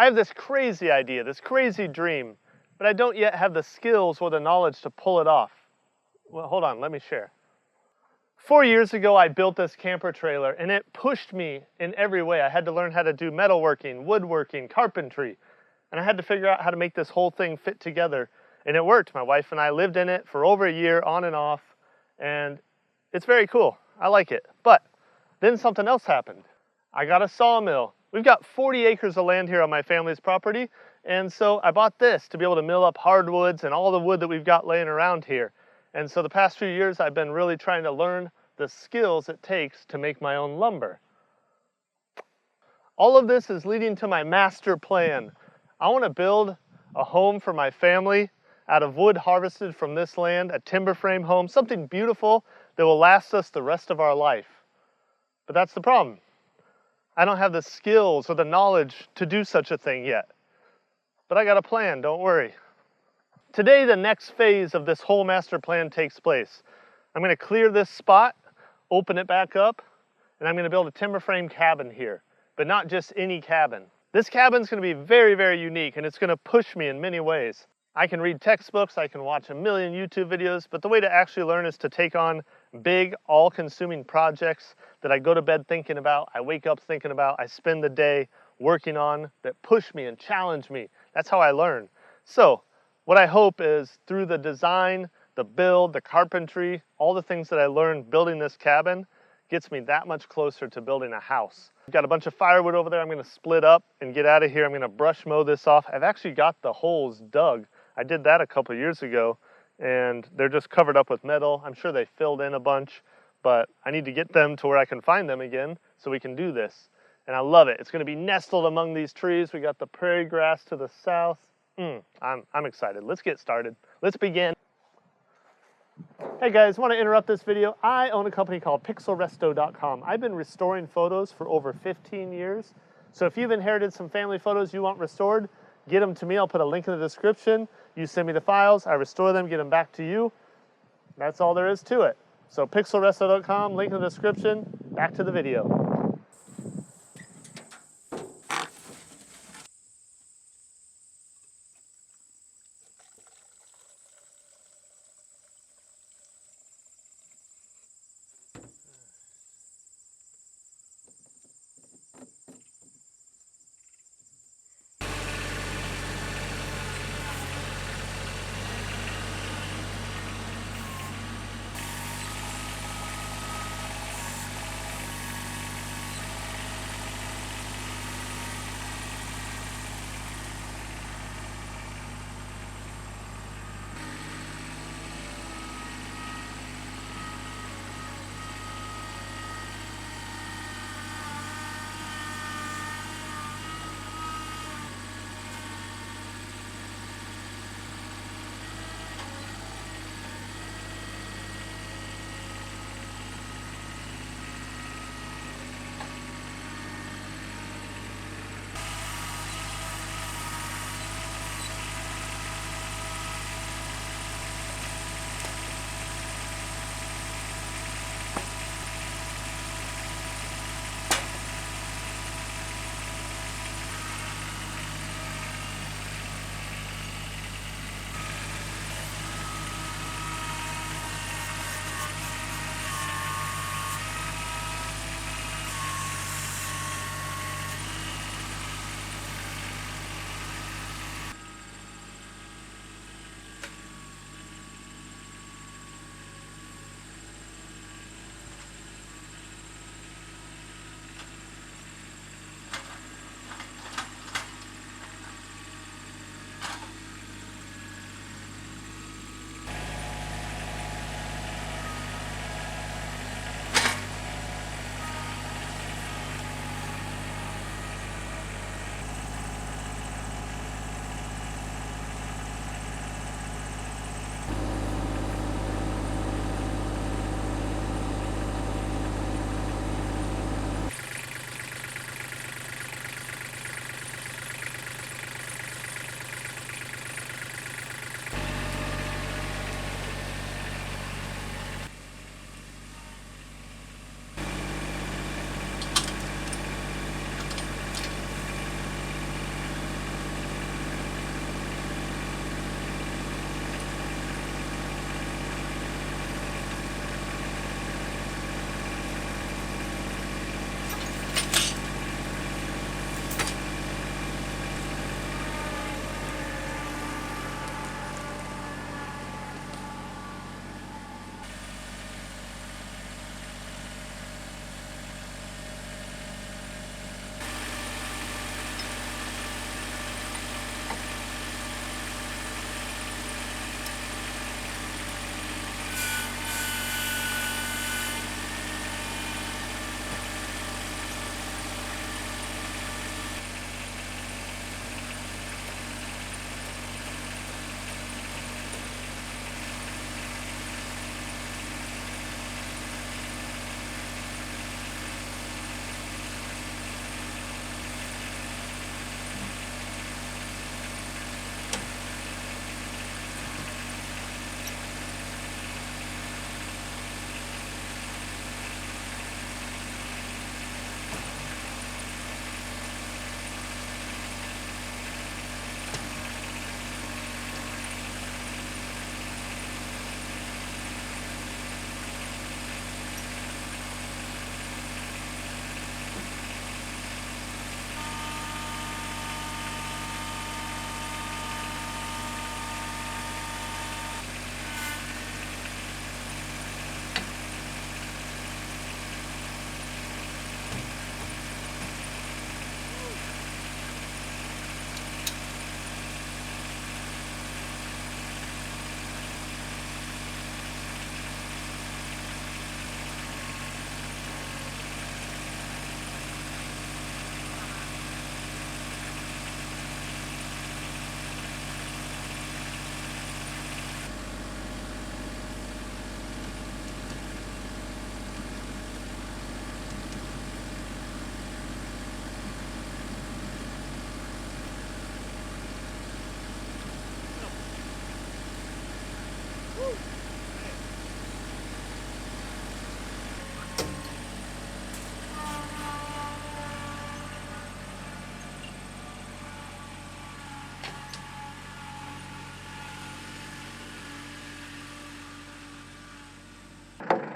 I have this crazy idea, this crazy dream, but I don't yet have the skills or the knowledge to pull it off. Well, hold on, let me share. 4 years ago, I built this camper trailer, and it pushed me in every way. I had to learn how to do metalworking, woodworking, carpentry, and I had to figure out how to make this whole thing fit together. And it worked. My wife and I lived in it for over a year, on and off, and it's very cool. I like it. But then something else happened. I got a sawmill. We've got 40 acres of land here on my family's property, and so I bought this to be able to mill up hardwoods and all the wood that we've got laying around here. And so the past few years, I've been really trying to learn the skills it takes to make my own lumber. All of this is leading to my master plan. I want to build a home for my family out of wood harvested from this land, a timber frame home, something beautiful that will last us the rest of our life. But that's the problem. I don't have the skills or the knowledge to do such a thing yet. But I got a plan, don't worry. Today, the next phase of this whole master plan takes place. I'm going to clear this spot, open it back up, and I'm going to build a timber frame cabin here. But not just any cabin. This cabin's going to be very, very unique, and it's going to push me in many ways. I can read textbooks, I can watch a million YouTube videos, but the way to actually learn is to take on big, all-consuming projects that I go to bed thinking about, I wake up thinking about, I spend the day working on, that push me and challenge me. That's how I learn. So, what I hope is through the design, the build, the carpentry, all the things that I learned building this cabin gets me that much closer to building a house. I've got a bunch of firewood over there I'm going to split up and get out of here. I'm going to brush mow this off. I've actually got the holes dug. I did that a couple years ago, and they're just covered up with metal. I'm sure they filled in a bunch, but I need to get them to where I can find them again so we can do this. And I love it. It's going to be nestled among these trees. We got the prairie grass to the south. I'm excited. Let's get started. Let's begin. Hey guys, want to interrupt this video. I own a company called pixelresto.com. I've been restoring photos for over 15 years. So if you've inherited some family photos you want restored, get them to me. I'll put a link in the description. You send me the files, I restore them, get them back to you. That's all there is to it. So pixelresto.com, link in the description. Back to the video.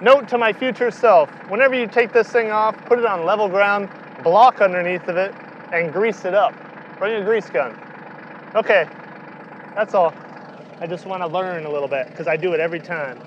Note to my future self, whenever you take this thing off, put it on level ground, block underneath of it, and grease it up. Bring a grease gun. Okay, that's all. I just want to learn a little bit because I do it every time.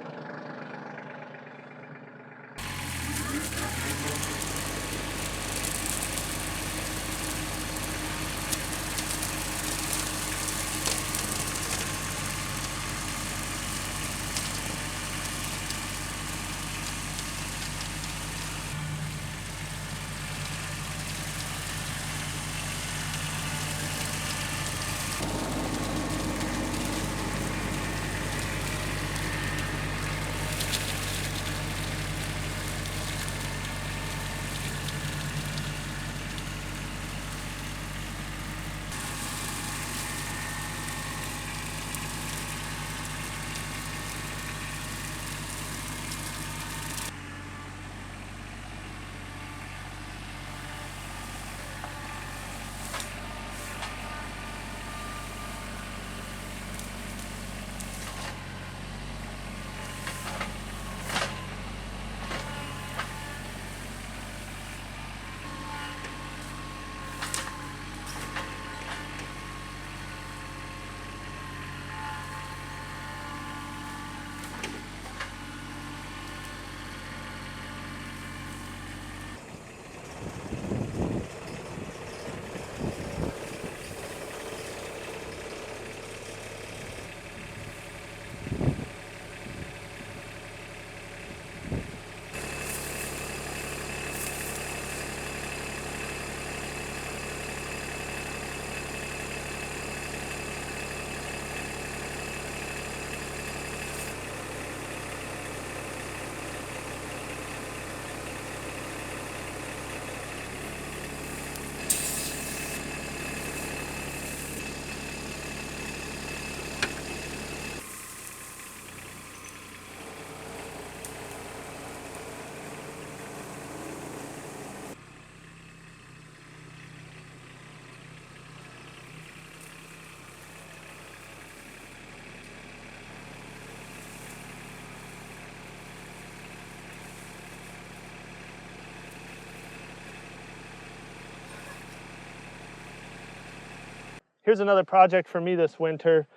Here's another project for me this winter.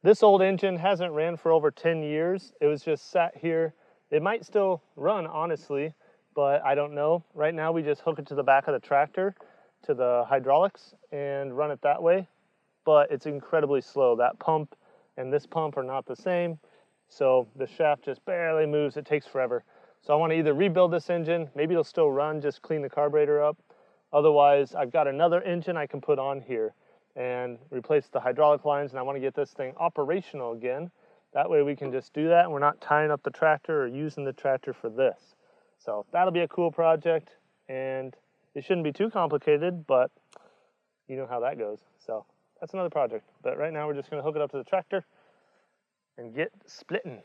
This old engine hasn't ran for over 10 years. It was just sat here. It might still run, honestly, but I don't know. Right now we just hook it to the back of the tractor, to the hydraulics, and run it that way. But it's incredibly slow. That pump and this pump are not the same. So the shaft just barely moves. It takes forever. So I want to either rebuild this engine, maybe it'll still run, just clean the carburetor up. Otherwise, I've got another engine I can put on here and replace the hydraulic lines, and I want to get this thing operational again. That way we can just do that and we're not tying up the tractor or using the tractor for this. So that'll be a cool project, and it shouldn't be too complicated, but you know how that goes. So that's another project. But right now we're just going to hook it up to the tractor and get splitting.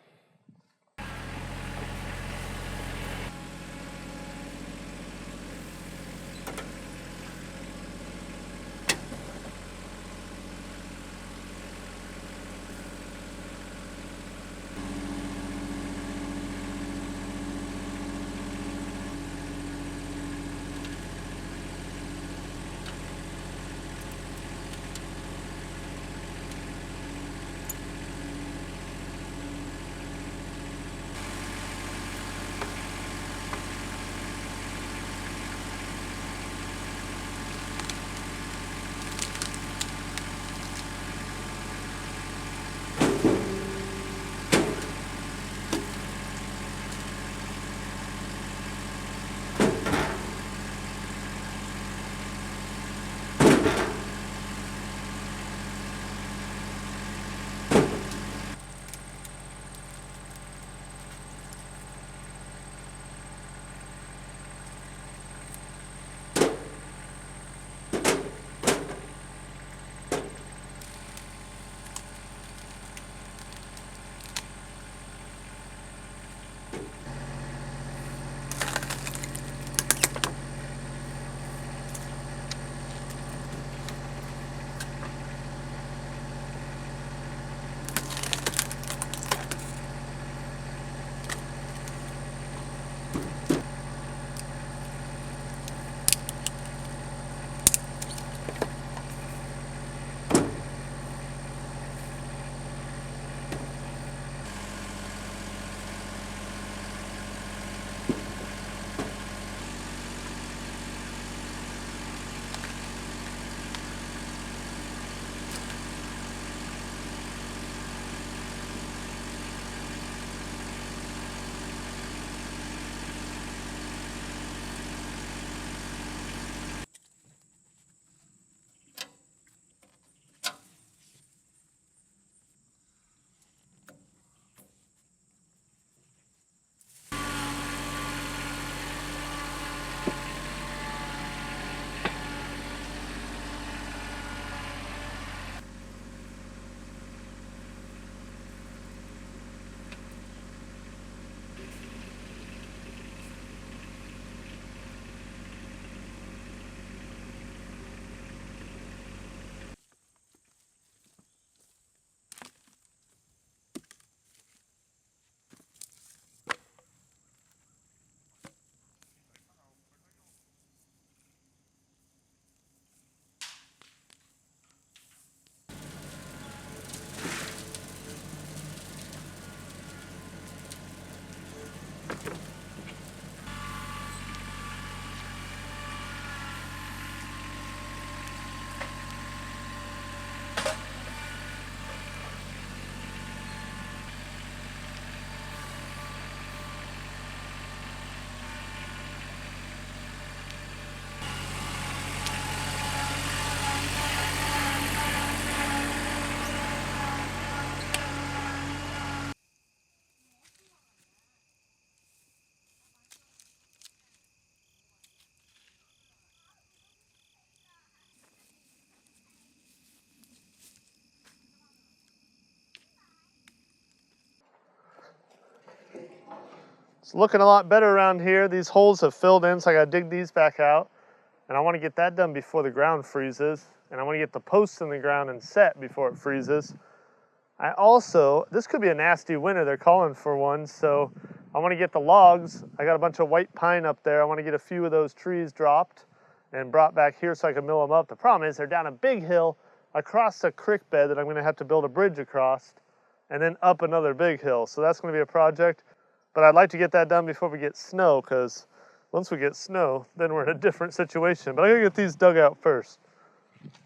It's looking a lot better around here. These holes have filled in, so I gotta dig these back out. And I wanna get that done before the ground freezes. And I wanna get the posts in the ground and set before it freezes. I also, this could be a nasty winter, they're calling for one, so I wanna get the logs. I got a bunch of white pine up there. I wanna get a few of those trees dropped and brought back here so I can mill them up. The problem is they're down a big hill across a creek bed that I'm gonna have to build a bridge across and then up another big hill. So that's gonna be a project. But I'd like to get that done before we get snow, because once we get snow, then we're in a different situation. But I gotta get these dug out first.